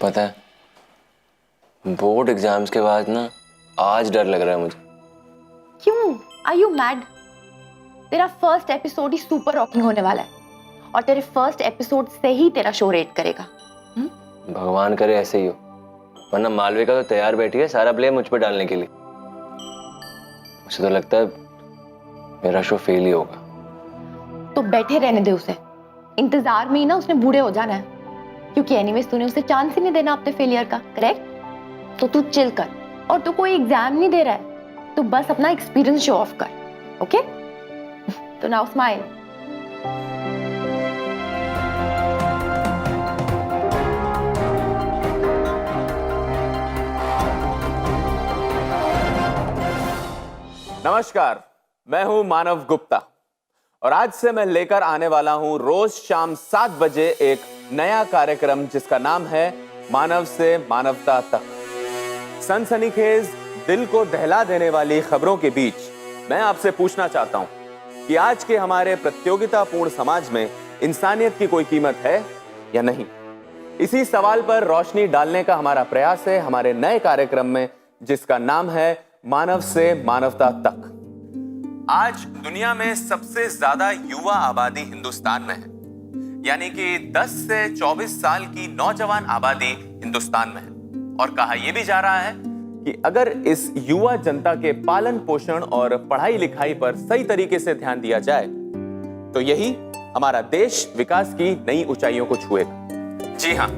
पता है board exams के बाद ना आज डर लग रहा है मुझे। क्यों? Are you mad? तेरा फर्स्ट एपिसोड ही सुपर रॉकिंग होने वाला है और तेरे फर्स्ट एपिसोड से ही तेरा शो रेट करेगा। भगवान करे ऐसे ही हो, वरना मालविका तो तैयार बैठी है सारा ब्लेम मुझ पर डालने के लिए। मुझे तो लगता है मेरा शो फेल ही होगा। तो बैठे रहने दे उसे, इंतजार में ही ना उसने बूढ़े हो जाना है, क्योंकि एनीवेज तूने उसे चांस ही नहीं देना अपने फेलियर का, करेक्ट? तो तू चिल कर, और तू कोई एग्जाम नहीं दे रहा है, तू बस अपना एक्सपीरियंस शो ऑफ कर, ओके? तो नाउ स्माइल। नमस्कार, मैं हूं मानव गुप्ता और आज से मैं लेकर आने वाला हूं रोज शाम 7 बजे एक नया कार्यक्रम जिसका नाम है मानव से मानवता तक। सनसनीखेज, दिल को दहला देने वाली खबरों के बीच मैं आपसे पूछना चाहता हूं कि आज के हमारे प्रतियोगितापूर्ण समाज में इंसानियत की कोई कीमत है या नहीं। इसी सवाल पर रोशनी डालने का हमारा प्रयास है हमारे नए कार्यक्रम में, जिसका नाम है मानव से मानवता तक। आज दुनिया में सबसे ज्यादा युवा आबादी हिंदुस्तान में है, यानी कि 10 से 24 साल की नौजवान आबादी हिंदुस्तान में है। और कहा यह भी जा रहा है कि अगर इस युवा जनता के पालन पोषण और पढ़ाई लिखाई पर सही तरीके से ध्यान दिया जाए तो यही हमारा देश विकास की नई ऊंचाइयों को छुएगा। जी हां,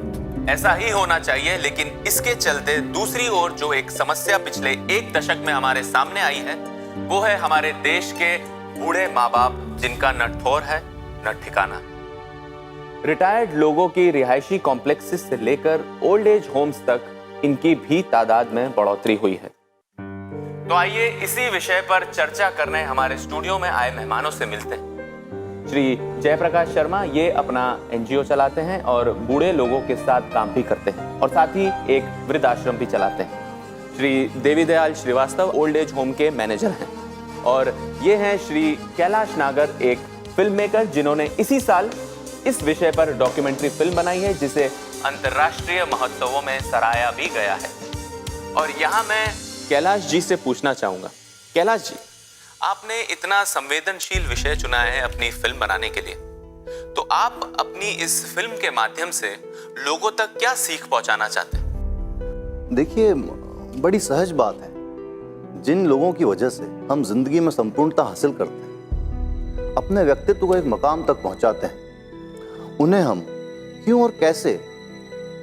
ऐसा ही होना चाहिए। लेकिन इसके चलते दूसरी ओर जो एक समस्या पिछले 1 दशक में हमारे सामने आई है वो है हमारे देश के बूढ़े माँ बाप, जिनका न ठौर है न ठिकाना। रिटायर्ड लोगों की रिहायशी कॉम्प्लेक्सेस से लेकर ओल्ड एज होम्स तक इनकी भी तादाद में बढ़ोतरी हुई है। तो आइए इसी विषय पर चर्चा करने हमारे स्टूडियो में आए मेहमानों से मिलते हैं। श्री जयप्रकाश शर्मा ये अपना एनजीओ चलाते हैं और बूढ़े लोगों के साथ काम भी करते हैं और साथ ही एक वृद्धाश्रम भी चलाते हैं। Shri Devidayal Srivastava old age home के मैनेजर हैं और ये हैं श्री कैलाश नागर, एक फिल्म मेकर जिन्होंने इसी साल इस विषय पर डॉक्यूमेंट्री फिल्म बनाई है जिसे अंतर्राष्ट्रीय महोत्सवों में सराहा भी गया है। और यहाँ मैं कैलाश जी से पूछना चाहूंगा, कैलाश जी, आपने इतना संवेदनशील विषय चुना है अपनी फिल्म बनाने के लिए, तो आप अपनी इस फिल्म के माध्यम से लोगों तक क्या सीख पहुंचाना चाहते हैं? देखिए, बड़ी सहज बात है। जिन लोगों की वजह से हम जिंदगी में संपूर्णता हासिल करते हैं, अपने व्यक्तित्व को एक मकाम तक पहुंचाते हैं, उन्हें हम क्यों और कैसे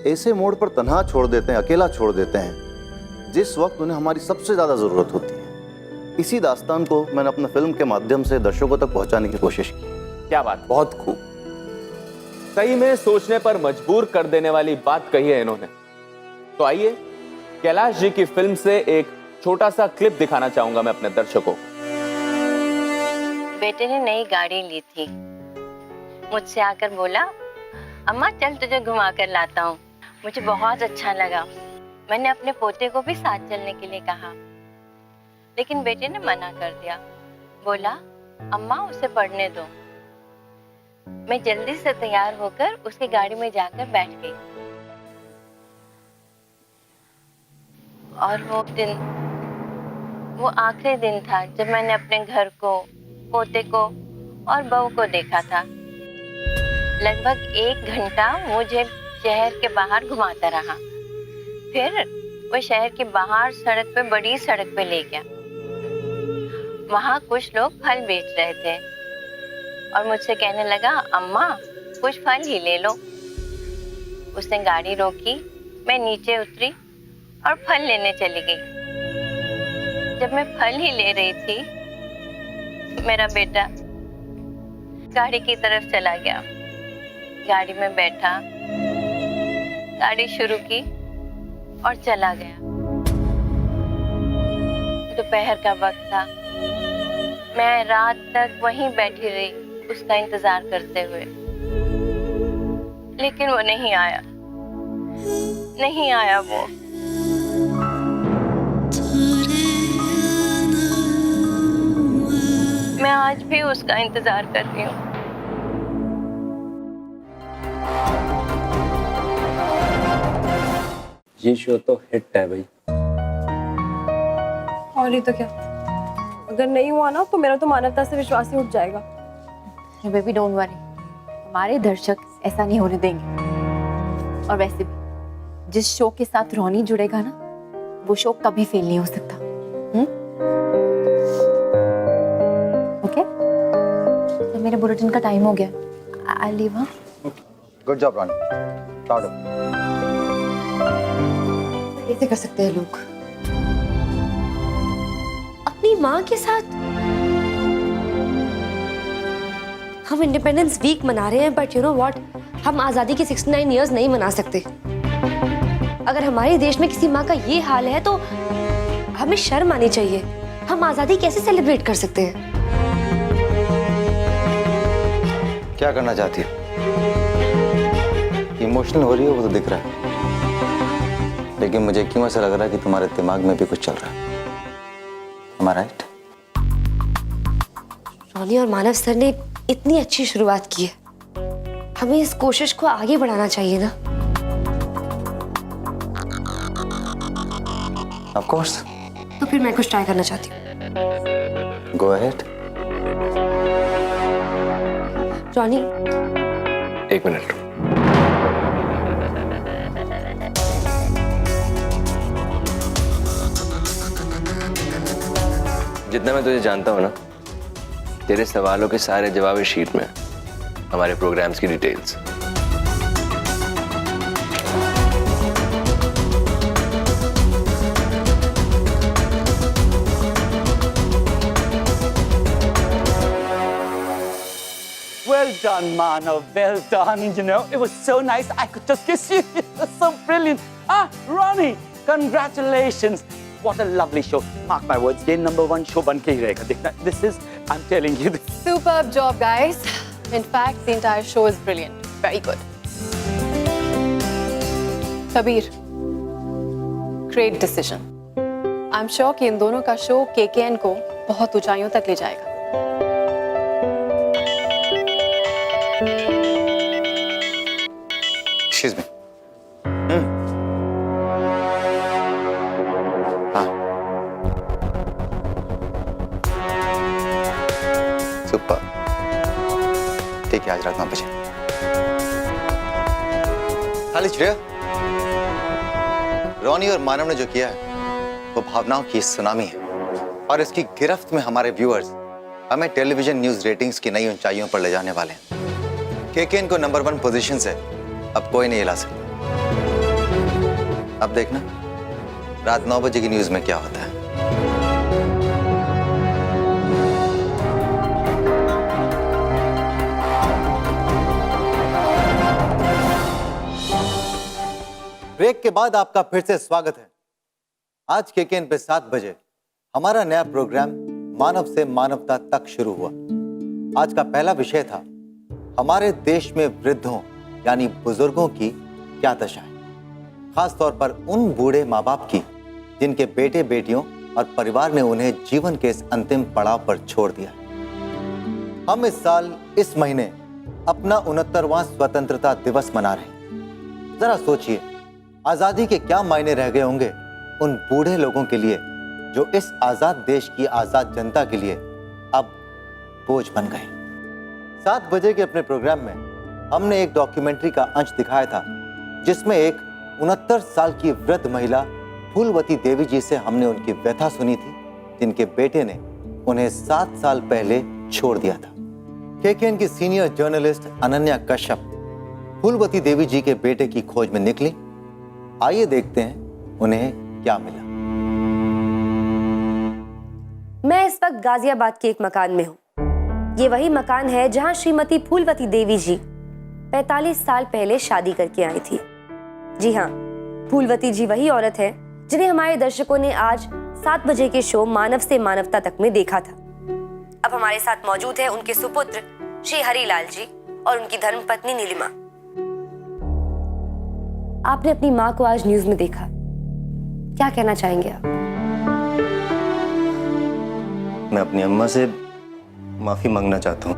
ऐसे मोड़ पर तन्हा छोड़ देते हैं, अकेला छोड़ देते हैं जिस वक्त उन्हें हमारी सबसे ज्यादा जरूरत होती है। इसी दास्तान को मैंने अपने फिल्म के माध्यम से दर्शकों तक पहुंचाने की कोशिश की। क्या बात, बहुत खूब। सही में सोचने पर मजबूर कर देने वाली बात कही है इन्होंने। तो आइए कैलाश जी की फिल्म से एक छोटा सा क्लिप दिखाना चाहूंगा मैं अपने दर्शकों। बेटे ने नई गाड़ी ली थी, मुझसे आकर बोला, अम्मा चल तुझे घुमा कर लाता हूँ। मुझे बहुत अच्छा लगा। मैंने अपने पोते को भी साथ चलने के लिए कहा, लेकिन बेटे ने मना कर दिया। बोला, अम्मा उसे पढ़ने दो। मैं जल्दी से तैयार होकर उसकी गाड़ी में जाकर बैठ गई। और वो आखिरी दिन था जब मैंने अपने घर को, पोते को और बहू को देखा था। लगभग 1 घंटा मुझे शहर के बाहर घुमाता रहा। फिर वो शहर के बाहर सड़क पे, बड़ी सड़क पे ले गया। वहाँ कुछ लोग फल बेच रहे थे और मुझसे कहने लगा, अम्मा कुछ फल ही ले लो। उसने गाड़ी रोकी, मैं नीचे उतरी और फल लेने चली गई। जब मैं फल ही ले रही थी, मेरा बेटा गाड़ी की तरफ चला गया। गाड़ी में बैठा, गाड़ी शुरू की और चला गया। दोपहर का वक्त था। मैं रात तक वहीं बैठी रही उसका इंतजार करते हुए, लेकिन वो नहीं आया। वो। मैं आज भी उसका इंतजार कर रही हूँ। ये शो तो हिट है भाई। और नहीं तो क्या, अगर नहीं हुआ ना तो मेरा तो मानवता से विश्वास ही उठ जाएगा। बेबी डोंट वरी, हमारे दर्शक ऐसा नहीं होने देंगे। और वैसे भी जिस शो के साथ रोनी जुड़ेगा ना, वो शो कभी फेल नहीं हो सकता। ओके, तो मेरे बुलेटिन का टाइम हो गया। I leave. हाँ, good job Rani, proud of. कैसे कर सकते हैं लोग? अपनी माँ के साथ हम इंडिपेंडेंस वीक मना रहे हैं, बट यू नो व्हाट, हम आजादी के 69 इयर्स नहीं मना सकते। अगर हमारे देश में किसी माँ का ये हाल है तो हमें शर्म आनी चाहिए। हम आजादी कैसे सेलिब्रेट कर सकते हैं? क्या करना चाहती हो? इमोशनल हो रही हो, वो तो दिख रहा है, लेकिन मुझे क्यों ऐसा लग रहा है कि तुम्हारे दिमाग में भी कुछ चल रहा है। Am I right? रोनी और मानव सर ने इतनी अच्छी शुरुआत की है, हमें इस कोशिश को आगे बढ़ाना चाहिए ना। Of course. तो फिर मैं कुछ ट्राई करना चाहती हूँ। Go ahead. रोनी, 1 मिनट। जितना मैं तुझे जानता हूँ ना, तेरे सवालों के सारे जवाब इस शीट में, हमारे प्रोग्राम्स की details. Well done, Manav. Well done. You know, it was so nice. I could just kiss you. It was so brilliant. Ronnie, congratulations. What a lovely show. Mark my words, ये #1 show बन के ही रहेगा. देखना, this is, I'm telling you this. Superb job, guys. In fact, the entire show is brilliant. Very good. Kabir, great decision. I'm sure कि इन दोनों का show KKN को बहुत ऊंचाइयों तक ले जाएगा। Excuse me. सुपर। ठीक है, आज रात 9 बजे। खाली श्रेया, रोनी और मानव ने जो किया है वो भावनाओं की सुनामी है, और इसकी गिरफ्त में हमारे व्यूअर्स हमें टेलीविजन न्यूज रेटिंग्स की नई ऊंचाइयों पर ले जाने वाले हैं। केकेएन को #1 पोजीशन से अब कोई नहीं हिला सकता। अब देखना रात 9 बजे की न्यूज में क्या होता है। ब्रेक के बाद आपका फिर से स्वागत है। आज केकेएन पे 7 बजे हमारा नया प्रोग्राम मानव से मानवता तक शुरू हुआ। आज का पहला विषय था हमारे देश में वृद्धों यानी बुजुर्गों की क्या दशा है, खास तौर पर उन बूढ़े माँ बाप की जिनके बेटे बेटियों और परिवार ने उन्हें जीवन के इस अंतिम पड़ाव पर छोड़ दिया। हम इस साल इस महीने अपना 69वां स्वतंत्रता दिवस मना रहे हैं। जरा सोचिए, आजादी के क्या मायने रह गए होंगे उन बूढ़े लोगों के लिए जो इस आजाद देश की आजाद जनता के लिए अब बोझ बन गए। 7 बजे के अपने प्रोग्राम में हमने एक डॉक्यूमेंट्री का अंश दिखाया था जिसमें एक 69 साल की वृद्ध महिला फूलवती देवी जी से हमने उनकी व्यथा सुनी थी, जिनके बेटे ने उन्हें 7 साल पहले छोड़ दिया था। केकेएन की सीनियर जर्नलिस्ट अनन्या कश्यप फूलवती देवी जी के बेटे की खोज में निकली। आइए देखते हैं उन्हें क्या मिला। मैं इस वक्त गाजियाबाद के एक मकान में हूँ। ये वही मकान है जहाँ श्रीमती फूलवती देवी जी 45 साल पहले शादी करके आई थी। जी हाँ, फूलवती जी वही औरत है जिन्हें हमारे दर्शकों ने आज 7 बजे के शो मानव से मानवता तक में देखा था। अब हमारे साथ मौजूद है उनके सुपुत्र श्री हरिलाल जी और उनकी धर्मपत्नी नीलिमा। आपने अपनी माँ को आज न्यूज में देखा, क्या कहना चाहेंगे आप? मैं अपनी अम्मा से माफी मांगना चाहता हूँ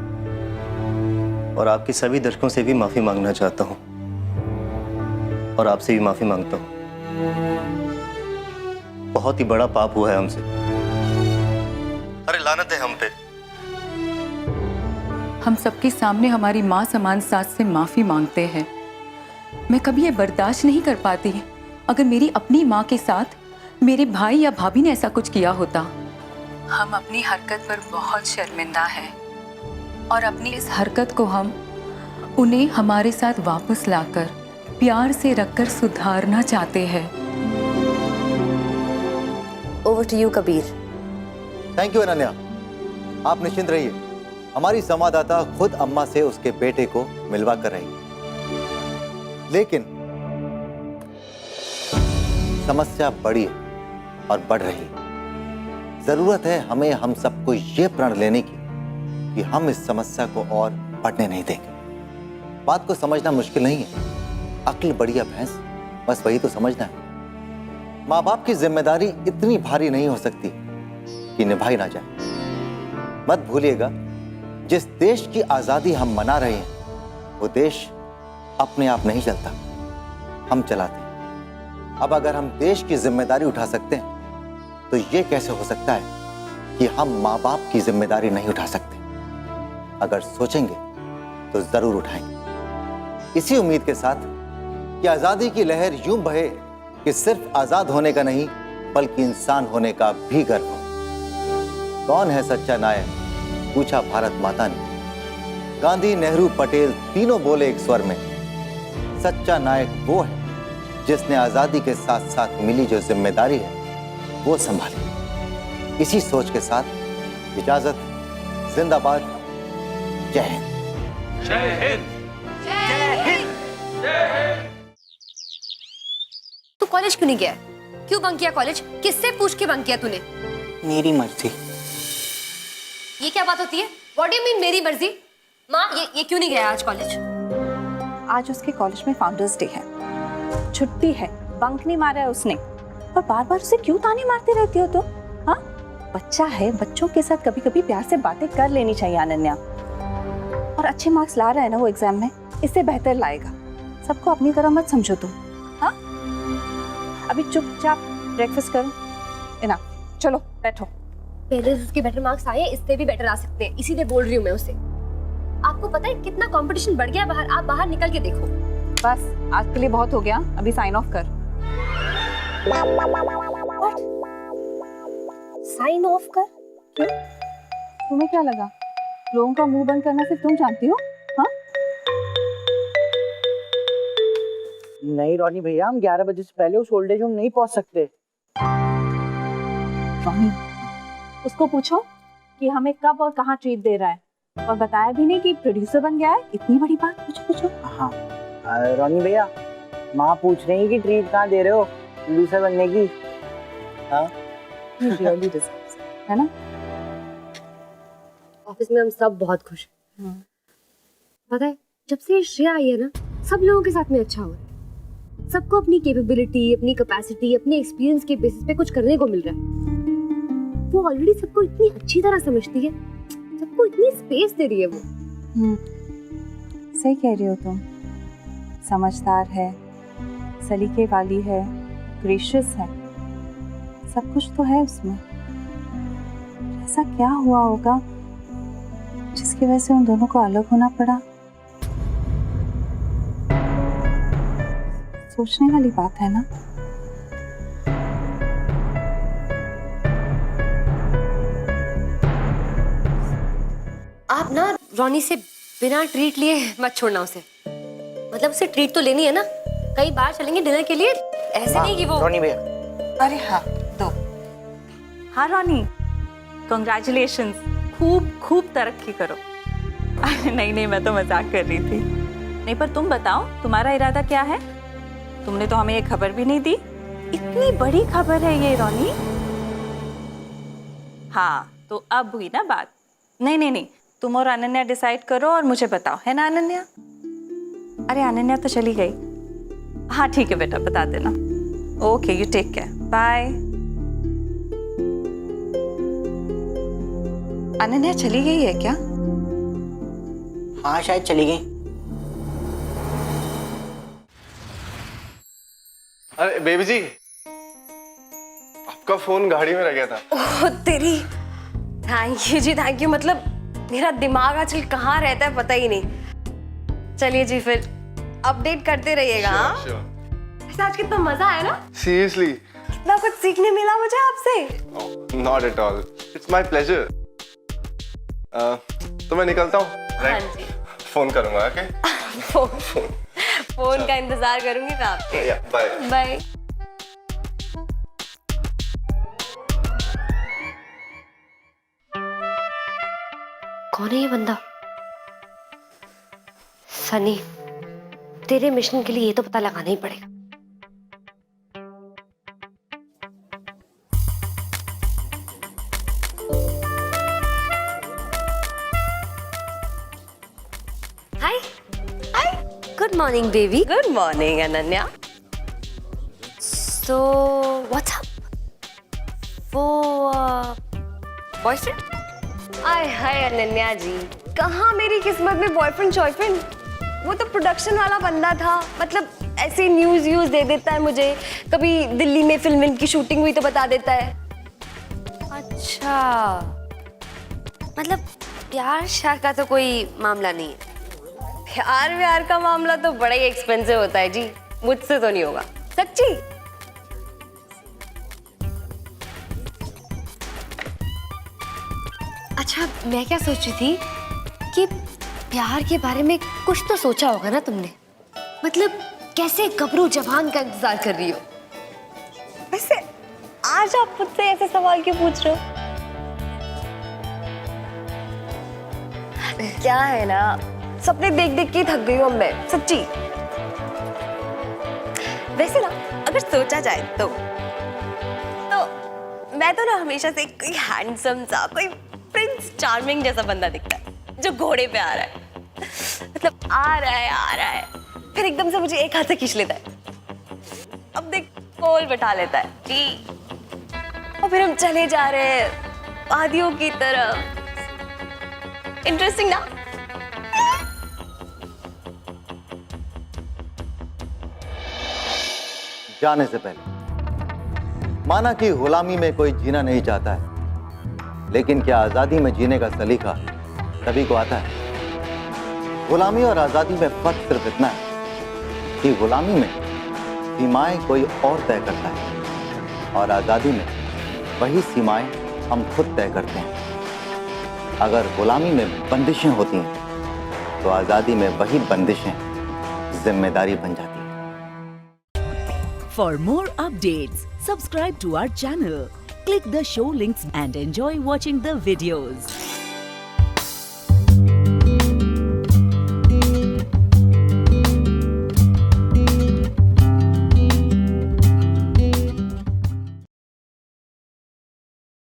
और आपके सभी दर्शकों से भी माफी मांगना चाहता हूँ और आपसे भी माफी मांगता हूँ। बहुत ही बड़ा पाप हुआ है हमसे। अरे लानत है हम पे। हम सबके सामने हमारी माँ समान सास से माफी मांगते हैं। मैं कभी ये बर्दाश्त नहीं कर पाती अगर मेरी अपनी माँ के साथ मेरे भाई या भाभी ने ऐसा कुछ किया होता। हम अपनी हरकत पर बहुत शर्मिंदा हैं और अपनी इस हरकत को हम उन्हें हमारे साथ वापस लाकर प्यार से रखकर सुधारना चाहते हैं। Over to you Kabir. Thank you Ananya, आप निश्चिंत रहिए, हमारी संवाददाता खुद अम्मा से उसके बेटे को मिलवा कर रही। लेकिन समस्या बड़ी है और बढ़ रही है। जरूरत है हमें हम सबको ये प्रण लेने की कि हम इस समस्या को और बढ़ने नहीं देंगे। बात को समझना मुश्किल नहीं है, अक्ल बढ़िया भैंस, बस वही तो समझना है। माँ बाप की जिम्मेदारी इतनी भारी नहीं हो सकती कि निभाई ना जाए। मत भूलिएगा, जिस देश की आजादी हम मना रहे हैं वो देश अपने आप नहीं चलता, हम चलाते हैं। अब अगर हम देश की जिम्मेदारी उठा सकते हैं तो ये कैसे हो सकता है कि हम माँ बाप की जिम्मेदारी नहीं उठा सकते? अगर सोचेंगे तो जरूर उठाएंगे। इसी उम्मीद के साथ कि आजादी की लहर यूं बहे कि सिर्फ आजाद होने का नहीं बल्कि इंसान होने का भी गर्व हो। कौन है सच्चा नायक, पूछा भारत माता ने। गांधी, नेहरू, पटेल तीनों बोले एक स्वर में, सच्चा नायक वो है जिसने आजादी के साथ साथ मिली जो जिम्मेदारी है वो संभाली। इसी सोच के साथ इजाजत। जिंदाबाद। जय हिंद। जय हिंद। जय हिंद। तू कॉलेज क्यों नहीं गया? क्यों बंक किया कॉलेज? किससे पूछ के बंक किया तूने? मेरी मर्जी। ये क्या बात होती है? What do you mean मेरी मर्जी? माँ ये क्यों नहीं गया आज कॉलेज? आज उसके कॉलेज में फाउंडर्स डे है, छुट्टी है, बंक नहीं मारा है उसने। और बार बार उसे क्यों ताने मारती रहती हो तुम? हाँ, बच्चा है, बच्चों के साथ कभी कभी प्यार से बातें कर लेनी चाहिए अनन्या। और अच्छे मार्क्स ला रहा है ना वो एग्जाम में, इससे बेहतर लाएगा। सबको अपनी तरह मत समझो तुम। हाँ, अभी चुपचाप ब्रेकफास्ट करो। इना, चलो बैठो। पहले उसके बेटर मार्क्स आए, इससे भी बेटर आ सकते हैं, इसीलिए बोल रही हूँ मैं उसे। आपको पता है कितना कंपटीशन बढ़ गया बाहर? आप बाहर निकल के देखो। बस आज के लिए बहुत हो गया, अभी साइन ऑफ कर। साइन ऑफ कर? क्यों? तुम्हें क्या लगा लोगों का मुंह बंद करना सिर्फ तुम जानती हो? हाँ? नहीं रोनी भैया, हम 11 बजे से पहले उस ओल्ड एज होम नहीं पहुंच सकते। रोनी, उसको पूछो कि हमें कब और कहाँ ट्रीट दे रहा है, और बताया भी नहीं कि प्रोड्यूसर बन गया है। इतनी बड़ी बात पूछो। हाँ रोनी भैया, माँ पूछ रही है कि ट्रीट कहाँ दे रहे हो प्रोड्यूसर बनने की। हाँ है ना? ऑफिस में हम सब बहुत खुश हैं। पता है, जब से श्रेया आई है ना, सब लोगों के साथ में अच्छा हुआ है। सबको अपनी कैपेबिलिटी, अपनी कैपेसिटी, अपने एक्सपीरियंस के बेसिस पे कुछ करने को मिल रहा है। वो ऑलरेडी सबको इतनी अच्छी तरह समझती है, सबको इतनी स्पेस दे रही है वो। सही कह रही हो तुम। समझदार है, सलीके वाली है, ग्रेशियस है, सब कुछ तो है उसमें। ऐसा क्या हुआ होगा जिसकी वजह से उन दोनों को अलग होना पड़ा? सोचने वाली बात है ना। आप ना रोनी से बिना ट्रीट लिए मत छोड़ना उसे। मतलब उसे ट्रीट तो लेनी है ना, कई बार चलेंगे डिनर के लिए, ऐसे नहीं कि वो। रोनी भैया, अरे हाँ, दो। हाँ रोनी, कॉन्ग्रेचुलेशंस, खूब खूब तरक्की करो। नहीं, मैं तो मजाक कर रही थी। नहीं, पर तुम बताओ, तुम्हारा इरादा क्या है? तुमने तो हमें ये खबर भी नहीं दी। इतनी बड़ी खबर है ये रोनी। हाँ, तो अब हुई ना बात। नहीं, तुम और अनन्या डिसाइड करो और मुझे बताओ, है ना अनन्या? अरे अनन्या तो चली गई। हाँ ठीक है बेटा, बता देना। Okay, you take care, bye. Ananya चली गई है क्या? हाँ शायद चली गई। अरे बेबी जी, आपका फोन गाड़ी में रह गया था। ओह तेरी, thank you ji, thank you. मतलब मेरा दिमाग आजकल कहाँ रहता है पता ही नहीं। चलिए जी, फिर अपडेट करते रहिएगा। Sure. आज कितना मजा आया ना। सीरियसली। कितना कुछ सीखने मिला मुझे आपसे। Not at all, it's my pleasure. तो मैं निकलता हूँ। हाँ जी। फोन करूंगा, ओके? फोन का इंतजार करूंगी मैं आपके। Bye bye. कौन है ये बंदा? सनी, तेरे मिशन के लिए ये तो पता लगाना ही पड़ेगा। Hi hi, good morning baby. Good morning Ananya. So what's up? वो बॉयफ्रेंड? आय हाय अनन्या जी, कहाँ मेरी किस्मत में बॉयफ्रेंड शॉयफ्रेंड। वो तो प्रोडक्शन वाला बंदा था, मतलब ऐसे न्यूज दे देता है मुझे। कभी दिल्ली में फिल्म की शूटिंग हुई तो बता देता है। अच्छा, मतलब प्यार शार का तो कोई मामला नहीं है। प्यार व्यार का मामला तो बड़ा ही एक्सपेंसिव होता है जी, मुझसे तो नहीं होगा। सच्ची? अच्छा, मैं क्या सोच रही थी कि प्यार के बारे में कुछ तो सोचा होगा ना तुमने। मतलब कैसे गबरू जवान का इंतजार कर रही हो। वैसे आज आप मुझसे ऐसे सवाल क्यों पूछ रहे हो? क्या है ना, सपने देख देख के थक गई हूँ मैं, सच्ची। वैसे ना, अगर सोचा जाए तो मैं तो ना हमेशा से कोई हैंडसम सा, कोई प्रिंस चार्मिंग जैसा बंदा दिखता है जो घोड़े पे आ रहा है। मतलब आ रहा है, फिर एकदम से मुझे एक हाथ से खींच लेता है। अब देख, कोल बैठा लेता है जी, और फिर हम चले जा रहे हैं वादियों की तरफ। इंटरेस्टिंग ना? जाने से पहले माना कि गुलामी में कोई जीना नहीं चाहता है, लेकिन क्या आजादी में जीने का सलीका सभी को आता है? गुलामी और आजादी में फर्क सिर्फ इतना है कि गुलामी में सीमाएं कोई और तय करता है, और आजादी में वही सीमाएं हम खुद तय करते हैं। अगर गुलामी में बंदिशें होती हैं तो आजादी में वही बंदिशें जिम्मेदारी बन जाती हैं। For more updates, subscribe to our channel, click the show links and enjoy watching the videos.